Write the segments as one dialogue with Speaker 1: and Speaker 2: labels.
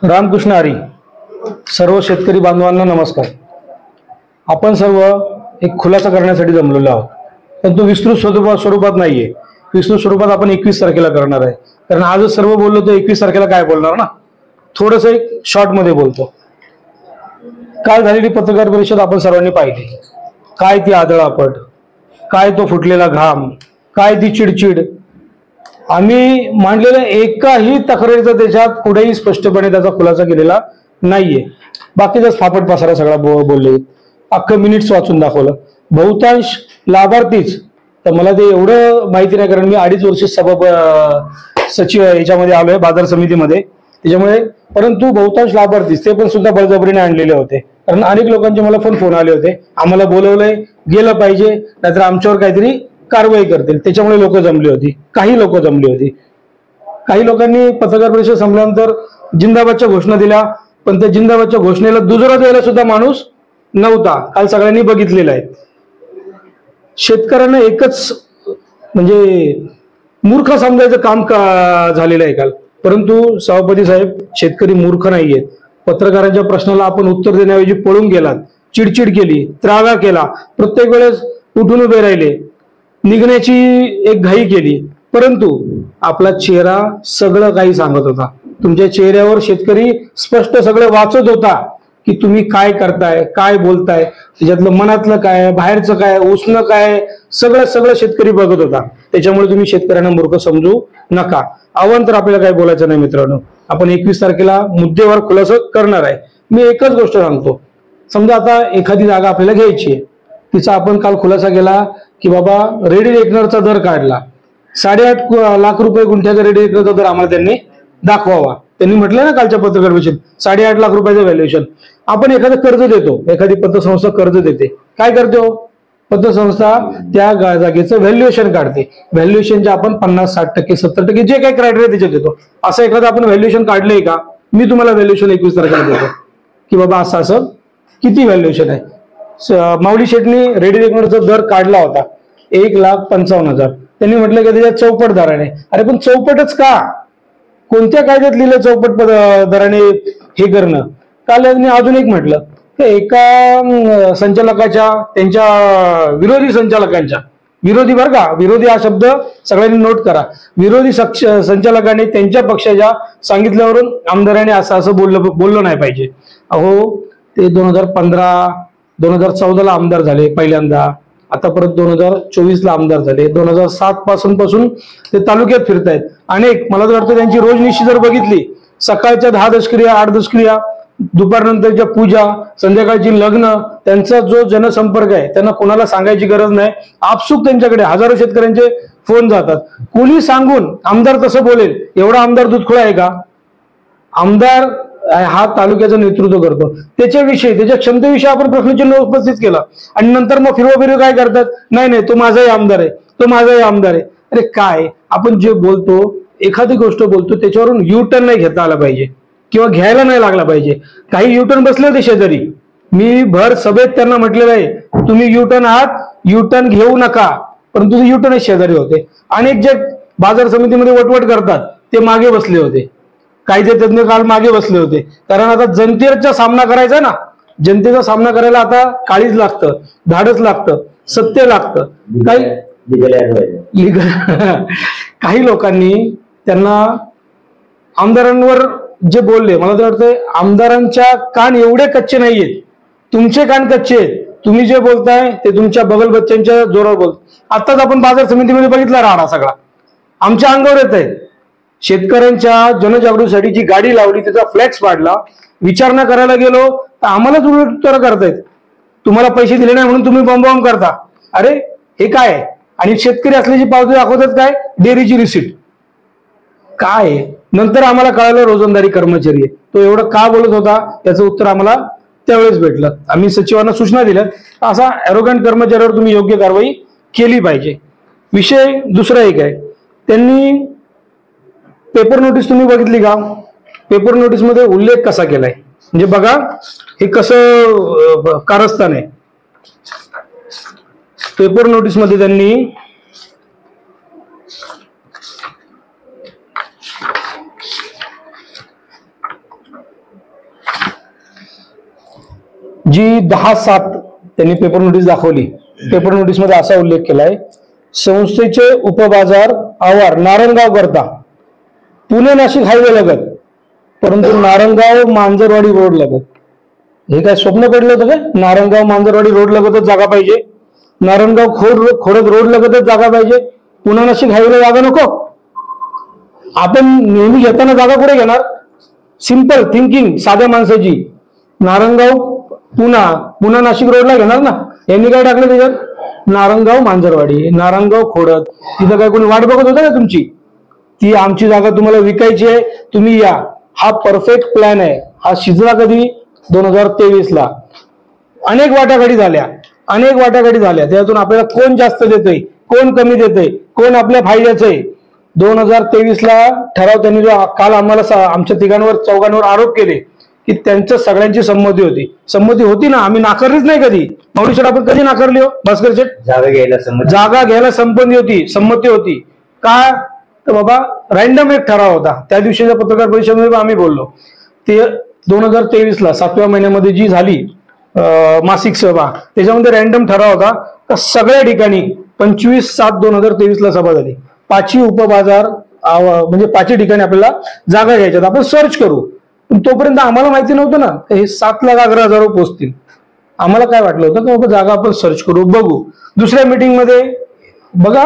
Speaker 1: रामकृष्ण हरी. सर्व शेतकरी बांधवांना नमस्कार. आपण सर्व एक खुलासा करण्यासाठी जमलेलो आहोत, पण तो विस्तृत स्वरूपात नाहीये. विस्तृत स्वरूपात आपण 21 तारखेला करणार आहे, कारण आजच सर्व बोललो तर 21 तारखेला काय बोलणार ना. थोडस एक शॉर्ट मध्ये बोलतो. काल झालेली पत्रकार परिषद आपण सर्वांनी पाहिली. काय ती आदळापट, काय तो फुटलेला घाम, काय ती चिडचिड. आम्ही मांडलेल्या एकाही तक्रारीचा त्याच्यात कुठेही स्पष्टपणे त्याचा खुलासा केलेला नाहीये. बाकीचा फापट पसारा सगळा बोलले, अख्खं मिनिट्स वाचून दाखवलं. बहुतांश लाभार्थीच, तर मला ते एवढं माहिती नाही, कारण मी 2.5 वर्ष सचिव याच्यामध्ये आलोय बाजार समितीमध्ये, त्याच्यामुळे. परंतु बहुतांश लाभार्थीच ते पण सुद्धा बळजबरीने आणलेले होते, कारण अनेक लोकांचे मला फोन आले होते, आम्हाला बोलवलंय, गेलं पाहिजे, नाहीतर आमच्यावर काहीतरी कारवाई करतील. त्याच्यामुळे लोक जमली होती, काही लोक जमली होती. काही लोकांनी पत्रकार परिषद संपल्यानंतर जिंदाबादच्या घोषणा दिल्या, पण त्या जिंदाबादच्या घोषणेला दुजोरा द्यायला सुद्धा माणूस नव्हता. काल सगळ्यांनी बघितलेलं आहे. शेतकऱ्यांना एकच म्हणजे मूर्ख समजायचं काम झालेलं आहे काल. परंतु सभापती साहेब, शेतकरी मूर्ख नाहीयेत. पत्रकारांच्या प्रश्नाला आपण उत्तर देण्याऐवजी पळून गेलात, चिडचिड केली, त्रागा केला, प्रत्येक वेळेस उठून उभे राहिले, निघण्याची एक घाई केली. परंतु आपला चेहरा सगळं काही सांगत होता. तुमच्या चेहऱ्यावर शेतकरी स्पष्ट सगळं वाचत होता की तुम्ही काय करताय, काय बोलताय, त्याच्यातलं मनातलं काय, बाहेरचं काय, उसणं काय, सगळं शेतकरी बघत होता. त्याच्यामुळे तुम्ही शेतकऱ्यांना मूर्ख समजू नका. अवांतर आपल्याला काय बोलायचं नाही मित्रांनो. आपण 21 तारखेला मुद्देवार खुलासा करणार आहे. मी एकच गोष्ट सांगतो. समजा आता एखादी जागा आपल्याला घ्यायची आहे, तिचा आपण काल खुलासा केला की बाबा रेडी रेकनरचा दर काढला, 8.5 लाख रुपये गुंठ्याचा रेडी रेकनरचा दर आम्हाला त्यांनी दाखवावा. त्यांनी म्हटलं ना कालच्या पत्रकार परिषदेत 8.5 लाख रुपयाचं व्हॅल्युएशन. आपण एखादं कर्ज देतो, एखादी पतसंस्था कर्ज देते, काय करतो पतसंस्था, त्या जागेचं व्हॅल्युएशन काढते. व्हॅल्युएशनचे आपण 50-60%, 70% जे काही क्रायटेरिया त्याच्यात देतो. असं एखादं आपण व्हॅल्युएशन काढलंय का? मी तुम्हाला व्हॅल्युएशन 21 तारखेला देतो की बाबा असं किती व्हॅल्युएशन आहे. माऊली शेटनी रेडी रेकनरचा दर काढला होता 1,55,000. त्यांनी म्हटलं की त्याच्यात चौपट दराने. अरे पण चौपटच का? कोणत्या कायद्यात लिहिलं चौपट दराने हे करणं? काल त्यांनी अजून एक म्हटलं की एका संचालकाच्या, त्यांच्या विरोधी संचालकांच्या, विरोधी बरं का, विरोधी हा शब्द सगळ्यांनी नोट करा, विरोधी संचालकाने त्यांच्या पक्षाच्या सांगितल्यावरून आमदाराने असं बोललं नाही पाहिजे. अहो ते 2015-2014 आमदार झाले पहिल्यांदा, आता परत 2024 आमदार झाले, 2007 पासून ते तालुक्यात फिरतायत. अनेक, मला तर वाटतं त्यांची रोजनिशी जर बघितली, सकाळच्या 10 दशक्रिया, 8 दशक्रिया, दुपारनंतरच्या पूजा, संध्याकाळची लग्न, त्यांचा जो जनसंपर्क आहे त्यांना कोणाला सांगायची गरज नाही. आपसूक त्यांच्याकडे हजारो शेतकऱ्यांचे फोन जातात. कोणी सांगून आमदार तसं बोलेल, एवढा आमदार दूधखोळा आहे का? आमदार हा तालुक्याचं नेतृत्व करतो, त्याच्याविषयी, त्याच्या क्षमतेविषयी आपण प्रश्नचिन्ह उपस्थित केला आणि नंतर मग फिरवा काय करतात, नाही तो माझाही आमदार आहे, तो माझाही आमदार आहे. अरे काय, आपण जे बोलतो, एखादी गोष्ट बोलतो त्याच्यावरून युटर्न नाही घेता आला पाहिजे किंवा घ्यायला नाही लागला पाहिजे. काही युटर्न बसले होते शेजारी, मी भर सभेत त्यांना म्हटलेलं आहे तुम्ही युटर्न आहात, युटर्न घेऊ नका, परंतु युटर्न शेजारी होते. अनेक जे बाजार समितीमध्ये वटवट करतात ते मागे बसले होते, कायदे तज्ञ काल मागे बसले होते. कारण आता जनतेचा सामना करायचा ना, जनतेचा सामना करायला आता काळीज लागतं, धाडस लागतं, सत्य लागतं. काही लोकांनी त्यांना आमदारांवर जे बोलले, मला तर वाटतं आमदारांच्या कान एवढे कच्चे नाहीयेत, तुमचे कान कच्चे आहेत. तुम्ही जे बोलताय ते तुमच्या बगल बच्च्यांच्या जोरावर बोलतो. आताच आपण बाजार समितीमध्ये बघितला राडा सगळा आमच्या अंगावर येत आहे. शेतकऱ्यांच्या जनजागृतीसाठी जी गाडी लावली, त्याचा फ्लॅक्स पाडला, विचारणा करायला गेलो तर आम्हालाच उत्तर करतायत, तुम्हाला पैसे दिले नाही म्हणून तुम्ही बॉम्ब करता. अरे हे काय? आणि शेतकरी असल्याची पावती दाखवतात काय? डेअरीची रिसीट. काय? नंतर आम्हाला कळालं रोजंदारी कर्मचारी आहे. तो एवढं का बोलत होता त्याचं उत्तर आम्हाला त्यावेळेस भेटलं. आम्ही सचिवांना सूचना दिल्या, असा ॲरोगंट कर्मचाऱ्यावर तुम्ही योग्य कारवाई केली पाहिजे. विषय दुसरा एक आहे, त्यांनी पेपर नोटीस तुम्ही बघितली का? पेपर नोटीस मध्ये उल्लेख कसा केलाय, म्हणजे बघा हे कसं कारस्थान आहे. पेपर नोटीस मध्ये त्यांनी जी 10/7 त्यांनी पेपर नोटीस दाखवली. पेपर नोटीस मध्ये असा उल्लेख केलाय, संस्थेचे उपबाजार आवार नारंगाव करता पुणे नाशिक हायवे लगत, परंतु नारंगाव मांजरवाडी रोड लगत. हे काय स्वप्न पडलं होतं काय? नारंगाव मांजरवाडी रोड लगतच जागा पाहिजे, नारंगाव खोडद रोड लगतच जागा पाहिजे, पुणे नाशिक हायवेला जागा नको. आपण नेहमी घेताना जागा कुठे घेणार? सिंपल थिंकिंग साध्या माणसाची, नारंगाव पुणे नाशिक रोडला घेणार ना. यांनी काय टाकलं त्याच्यात? नारंगाव मांजरवाडी, नारंगाव खोडद. तिथं काय कोणी वाट बघत होतं का तुमची? ती आमची जागा तुम्हाला विकायची आहे, तुम्ही या. हा परफेक्ट प्लॅन आहे. हा शिजला कधी? 2023ला. अनेक वाटाघाटी झाल्या. त्यातून आपल्याला कोण जास्त देतोय, कोण कमी देतोय, कोण आपल्या फायद्याचं आहे. 2023ला ठराव त्यांनी जो काल आम्हाला आमच्या चौघांवर आरोप केले की त्यांच्या सगळ्यांची संमती होती ना. आम्ही नाकारलीच नाही कधी. माऊली शेठ आपण कधी नाकारली हो? भास्कर शेठ, जागा घ्यायला संमती होती. का? तर बाबा रॅन्डम एक ठराव होता. त्या दिवशीच्या पत्रकार परिषदेमध्ये आम्ही बोललो. ते 2023ला 7व्या महिन्यामध्ये जी झाली मासिक सभा, त्याच्यामध्ये रॅन्डम ठराव होता तर सगळ्या ठिकाणी 25/7/2023ला सभा झाली. 5ही उपबाजार म्हणजे 5ही ठिकाणी आपल्याला जागा घ्यायच्यात. आपण सर्च करू. तोपर्यंत आम्हाला माहिती नव्हतं ना हे 7,11,000 पोहोचतील. आम्हाला काय वाटलं होतं की बाबा जागा आपण सर्च करू, बघू. दुसऱ्या मीटिंगमध्ये बघा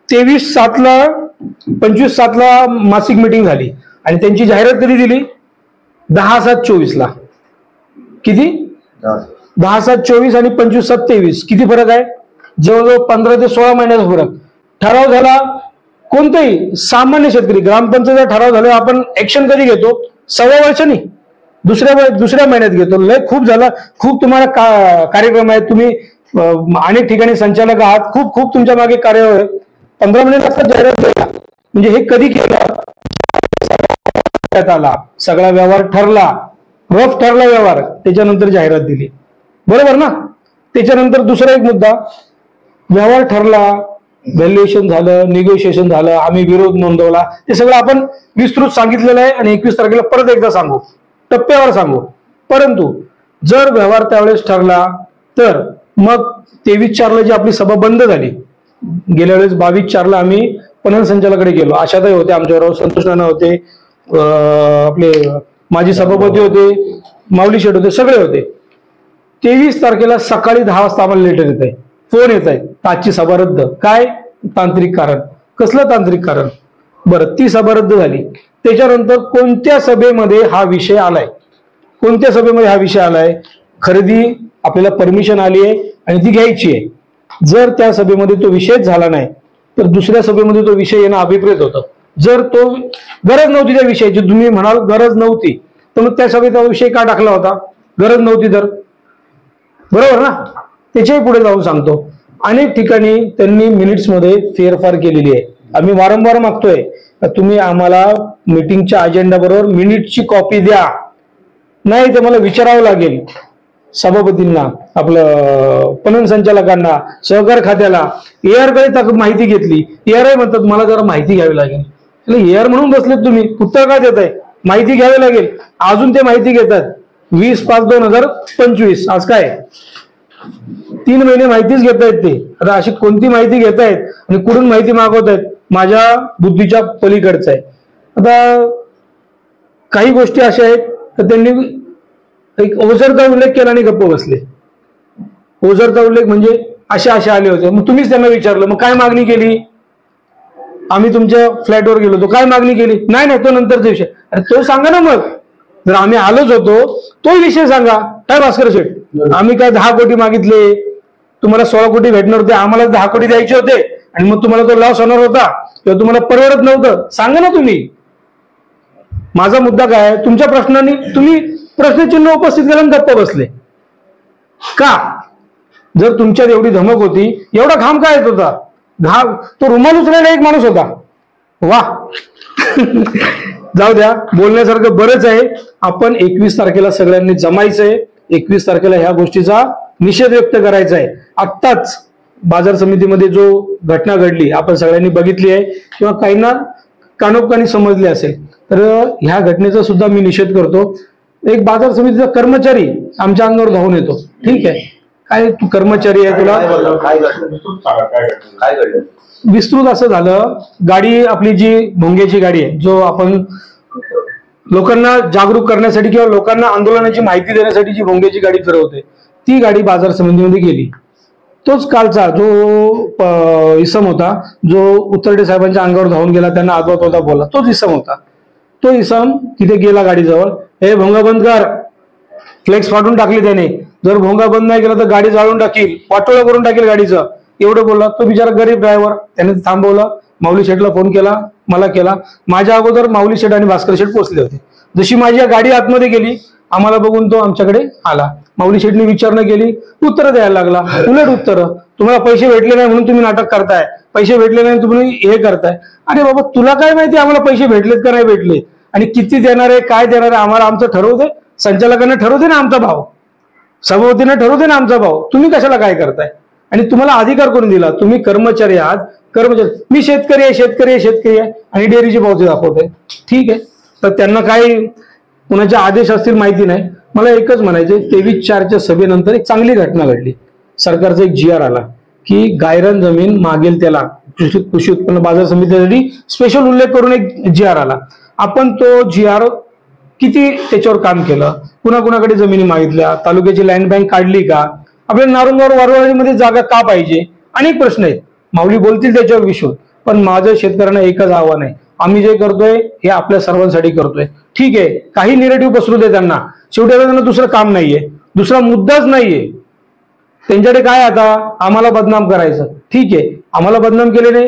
Speaker 1: 25/7ला मासिक मीटिंग झाली आणि त्यांची जाहिरात कधी दिली? 10/7/24ला. किती? 10/7/24 आणि 25/7/23 किती फरक आहे? जवळजवळ 15 ते 16 महिन्याचा फरक. ठराव झाला. कोणताही सामान्य शेतकरी ग्रामपंचायत ठराव झाला, आपण ऍक्शन कधी घेतो? 6व्या वर्षांनी, दुसऱ्या महिन्यात घेतो. लय खूप झाला. खूप तुम्हाला कार्यक्रम आहेत, तुम्ही अनेक ठिकाणी संचालक आहात, खूप तुमच्या मागे कार्य आहे. 15 महिने लागतात जाहिरात द्यायला. म्हणजे हे कधी केलं? आला, सगळा व्यवहार ठरला, रफ ठरला व्यवहार, त्याच्यानंतर जाहिरात दिली. बरोबर ना? त्याच्यानंतर दुसरा एक मुद्दा, व्यवहार ठरला, व्हॅल्युएशन झालं, निगोशिएशन झालं, आम्ही विरोध नोंदवला, ते सगळं आपण विस्तृत सांगितलेलं आहे आणि 21 तारखेला परत एकदा सांगू, टप्प्यावर सांगू. परंतु जर व्यवहार त्यावेळेस ठरला तर मग 23/4ला जी आपली सभा बंद झाली, गेल्या वेळेस 22/4ला आम्ही पणन संचालकाकडे गेलो. आशाताई होते आमच्याबरोबर, संतोष नाना होते, आपले माजी सभापती होते, माऊली शेठ होते, सगळे होते. 23 तारखेला सकाळी 10 वाजता आम्हाला लेटर येत आहे, फोन येत आहे, आजची सभा रद्द. काय? तांत्रिक कारण. कसलं तांत्रिक कारण? बरं, ती सभा रद्द झाली. त्याच्यानंतर कोणत्या सभेमध्ये हा विषय आलाय? खरेदी आपल्याला परमिशन आली आहे आणि ती घ्यायची आहे. जर त्या सभेमध्ये तो विषयच झाला नाही तर दुसऱ्या सभेमध्ये तो विषय येणं अभिप्रेत होतं. जर तो गरज नव्हती त्या विषयाची, तुम्ही म्हणाल गरज नव्हती, तर मग त्या सभेत विषय का टाकला होता? गरज नव्हती तर. बरोबर ना? त्याच्याही पुढे जाऊन सांगतो, अनेक ठिकाणी त्यांनी मिनिट्समध्ये फेरफार केलेली आहे. आम्ही वारंवार मागतोय तुम्ही आम्हाला मीटिंगच्या अजेंडा बरोबर मिनिटची कॉपी द्या, नाही तर मला विचारावं लागेल सभापतींना, आपलं पणन संचालकांना, सहकार खात्याला. एआर कडे माहिती घेतली, एआर म्हणतात मला जरा माहिती घ्यावी लागेल. एआर म्हणून बसलेत तुम्ही, उत्तर काय देत आहे? माहिती घ्यावी लागेल. अजून ते माहिती घेतात. 20/5/2025 आज काय? 3 महिने माहितीच घेत आहेत ते. आता अशी कोणती माहिती घेत आहेत आणि कुठून माहिती मागवत आहेत? माझ्या बुद्धीच्या पलीकडचं आहे. आता काही गोष्टी अशा आहेत तर त्यांनी एक ओझरता उल्लेख केला आणि गप्प बसले. ओझरता उल्लेख म्हणजे अशा आले होते. मग तुम्हीच त्यांना विचारलं, मग काय मागणी केली? आम्ही तुमच्या फ्लॅटवर गेलो होतो, काय मागणी केली? नाही तो नंतरचा विषय. अरे तो सांगा ना. मग जर आम्ही आलोच होतो तो विषय सांगा. काय भास्कर शेठ, आम्ही काय 10 कोटी मागितले? तुम्हाला 16 कोटी भेटणार होते, आम्हाला 10 कोटी द्यायचे होते आणि मग तुम्हाला तो लॉस होणार होता किंवा तुम्हाला परवडत नव्हतं? सांगा ना तुम्ही. माझा मुद्दा काय? तुमच्या प्रश्नांनी तुम्ही प्रश्नचिन्ह उपस्थित केलं, गप्प बसले का? जर तुमच्यात एवढी धमक होती, एवढा घाम काय येत होता? तो रुमाल उचलायला एक माणूस होता. वा जाऊ द्या, बोलण्यासारखं बरंच आहे. आपण 21 तारखेला सगळ्यांनी जमायचंय. 21 तारखेला ह्या गोष्टीचा निषेध व्यक्त करायचा आहे. आत्ताच बाजार समितीमध्ये जो घटना घडली आपण सगळ्यांनी बघितली आहे किंवा काहींना कानोकानी समजली असेल, तर ह्या घटनेचा सुद्धा मी निषेध करतो. एक बाजार समितीचा कर्मचारी आमच्या अंगावर धावून येतो. ठीक आहे, काय तू कर्मचारी आहे, तुला
Speaker 2: काय घडलं?
Speaker 1: विस्तृत असं झालं, गाडी आपली जी भोंग्याची गाडी आहे, जो आपण लोकांना जागरूक करण्यासाठी किंवा लोकांना आंदोलनाची माहिती देण्यासाठी जी भोंग्याची गाडी फिरवते, ती गाडी बाजार समितीमध्ये गेली. तोच कालचा जो इसम होता, जो उत्तरडे साहेबांच्या अंगावर धावून गेला, त्यांना आजवा तोता बोलला, तोच इसम होता. तो इसम तिथे गेला गाडीजवळ, हे भोंगा बंद कर, फ्लेक्स फाटून टाकली त्याने, जर भोंगा बंद नाही केला तर गाडी जाळून टाकील, वाटोळा करून टाकेल गाडीचं, एवढं बोलला. तो बिचारा गरीब ड्रायव्हर, त्याने थांबवलं, माऊली शेठला फोन केला, मला केला. माझ्या अगोदर माऊली शेठ आणि भास्कर शेठ पोहोचले होते. जशी माझी गाडी आतमध्ये गेली, आम्हाला बघून तो आमच्याकडे आला. माऊली शेठने विचारणा केली, उत्तरं द्यायला लागला, उलट उत्तरं. तुम्हाला पैसे भेटले नाही म्हणून तुम्ही नाटक करताय, पैसे भेटले नाही तुम्ही हे करताय. अरे बाबा, तुला काय माहिती आम्हाला पैसे भेटलेत का नाही भेटले, आणि किती देणार आहे, काय देणार आहे, आम्हाला आमचं ठरवू दे. संचालकांना ठरवू दे ना आमचा भाव, सभापतींना ठरवू दे ना आमचा भाव. तुम्ही कशाला काय करताय? आणि तुम्हाला अधिकार करून दिला, तुम्ही कर्मचारी आहात, कर्मचारी. मी शेतकरी आहे, शेतकरी आहे, शेतकरी आहे, आणि डेअरीची पावती दाखवतोय. ठीक आहे, तर त्यांना काय कुणाचे आदेश असतील माहिती नाही. मला एकच म्हणायचे, 23/4च्या सभेनंतर एक चांगली घटना घडली. सरकारचा एक GR आला की गायरान जमीन मागेल त्याला कृषी उत्पन्न बाजार समितीसाठी स्पेशल उल्लेख करून एक GR आला. आपण तो GR किती त्याच्यावर काम केलं, कुणाकुणाकडे जमिनी मागितल्या, तालुक्याची लँड बँक काढली का, आपल्या नारुंगावर वारवाडीमध्ये जागा का पाहिजे, अनेक प्रश्न आहेत. माऊली बोलतील त्याच्यावर विषय. पण माझं शेतकऱ्यांना एकच आव्हान आहे, आम्ही जे करतोय हे आपल्या सर्वांसाठी करतोय. ठीक आहे, काही निगेटिव्ह पसरू दे त्यांना, शेवटी त्यांना दुसरं काम नाहीये, दुसरा मुद्दाच नाहीये त्यांच्याकडे. काय आता आम्हाला बदनाम करायचं. ठीक आहे, आम्हाला बदनाम केल्याने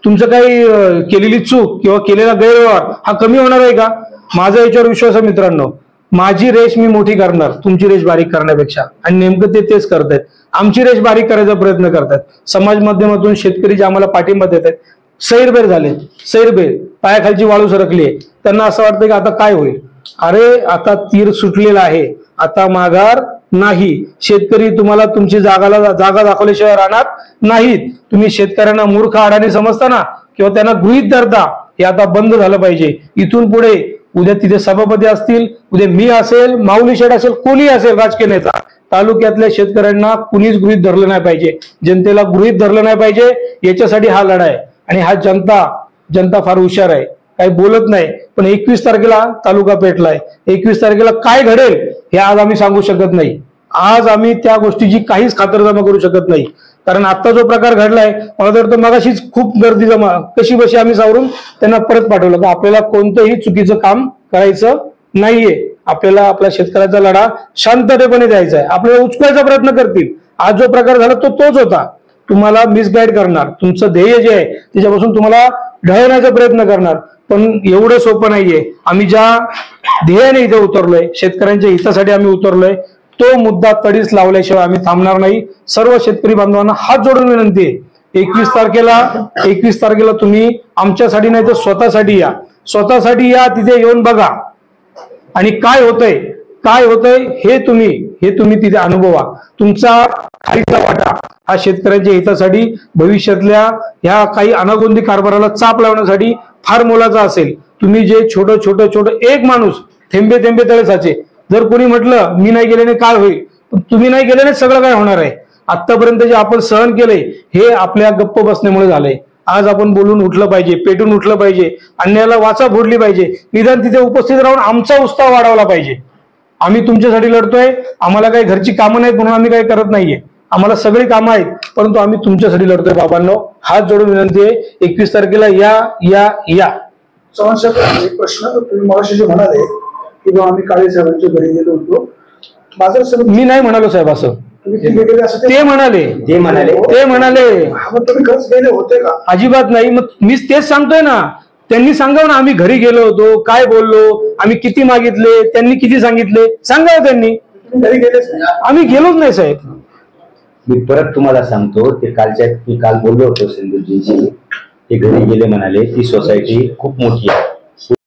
Speaker 1: तुमचं काही केलेली चूक किंवा केलेला गैरव्यवहार हा कमी होणार आहे का? माझा याच्यावर विश्वास आहे मित्रांनो. माझी रेष मी मोठी करणार तुमची रेष बारीक करण्यापेक्षा, आणि नेमकं तेच करतायत. आमची रेष बारीक करायचा प्रयत्न करतात. समाज माध्यमातून शेतकरी जे आम्हाला पाठिंबा देत आहेत, सैरबेर झाले, सैरबेर, पायाखालची वाळू सरकली आहे. त्यांना असं वाटतं की आता काय होईल. अरे आता तीर सुटलेला आहे, आता माघार नाही. शेतकरी तुम्हाला तुमची जागा दाखवल्याशिवाय राहणार नाहीत. तुम्ही शेतकऱ्यांना मूर्ख अडाणी समजता ना, किंवा त्यांना गृहीत धरता, हे आता बंद झालं पाहिजे. इथून पुढे उद्या तिथे सभापती असतील, उद्या मी असेल, माऊली शेठ असेल, कोणी असेल राजकीय नेता, तालुक्यातल्या शेतकऱ्यांना कुणीच गृहीत धरलं नाही पाहिजे, जनतेला गृहीत धरलं नाही पाहिजे. याच्यासाठी हा लढा आहे. आणि हा जनता फार हुशार आहे, काही बोलत नाही. पण 21 तारखेला तालुका पेटलाय. 21 तारखेला काय घडेल हे आज आम्ही सांगू शकत नाही. आज आम्ही त्या गोष्टीची काहीच खातरजमा करू शकत नाही. कारण आता जो प्रकार घडलाय, मला वाटतं मगाशीच खूप गर्दी जमा कशी बशी आम्ही सावरून त्यांना परत पाठवलं की आपल्याला कोणतंही चुकीचं काम करायचं नाहीये. आपल्याला आपल्या शेतकऱ्याचा लढा शांततेपणे द्यायचा आहे. आपल्याला उचकायचा प्रयत्न करतील. आज जो प्रकार झाला तोच होता. तुम्हाला मिसगाईड करणार, तुमचं ध्येय जे आहे त्याच्यापासून तुम्हाला ढळण्याचा प्रयत्न करणार. पण एवढं सोपं नाहीये. आम्ही ज्या ध्येयाने इथे उतरलोय, शेतकऱ्यांच्या हितासाठी आम्ही उतरलोय, तो मुद्दा तडीस लावल्याशिवाय आम्ही थांबणार नाही. सर्व शेतकरी बांधवांना हात जोडून विनंती आहे, 21 तारखेला तुम्ही आमच्यासाठी नाही तर स्वतःसाठी या. स्वतःसाठी या, तिथे येऊन बघा आणि काय होतंय हे तुम्ही तिथे अनुभवा. तुमचा खालीचा वाटा हा शेतकऱ्यांच्या हितासाठी, भविष्यातल्या ह्या काही अनागोंदी कारभाराला चाप लावण्यासाठी फार मोलाचा असेल. तुम्ही जे छोटं एक माणूस थेंबे थेंबे तळे साचे, जर कोणी म्हटलं मी नाही गेल्याने काय होईल, पण तुम्ही नाही गेल्याने सगळं काय होणार आहे. आतापर्यंत जे आपण सहन केलंय हे आपल्या गप्प बसण्यामुळे झालंय. आज आपण बोलून उठलं पाहिजे, पेटून उठलं पाहिजे, अन्यायाला वाचा फोडली पाहिजे. निदान तिथे उपस्थित राहून आमचा उत्साह वाढवला पाहिजे. आम्ही तुमच्यासाठी लढतोय. आम्हाला काही घरची कामं नाहीत म्हणून आम्ही काही करत नाहीये. आम्हाला सगळी कामं आहेत, परंतु आम्ही तुमच्यासाठी लढतोय. बाबांनो, हात जोडून विनंती आहे, 21 तारखेला या.
Speaker 3: चव्हाण साहेब, एक प्रश्न. तुम्ही मगाशी जे म्हणाले की आम्ही काळे साहेबांच्या घरी गेलो होतो, बाजार समिती.
Speaker 1: मी नाही म्हणालो साहेब असं, ते म्हणाले.
Speaker 3: तुम्ही खरंच गेले होते का?
Speaker 1: अजिबात नाही. मग मीच तेच सांगतोय ना, त्यांनी सांगावं ना आम्ही घरी गेलो होतो, काय बोललो, आम्ही किती मागितले, त्यांनी किती सांगितले, सांगावं त्यांनी.
Speaker 3: घरी गेलेच नाही?
Speaker 1: आम्ही गेलोच नाही साहेब.
Speaker 2: मी परत तुम्हाला सांगतो, ते काल बोललो होतो सिंधुजींशी, ते घरी गेले म्हणाले. ती सोसायटी खूप मोठी आहे.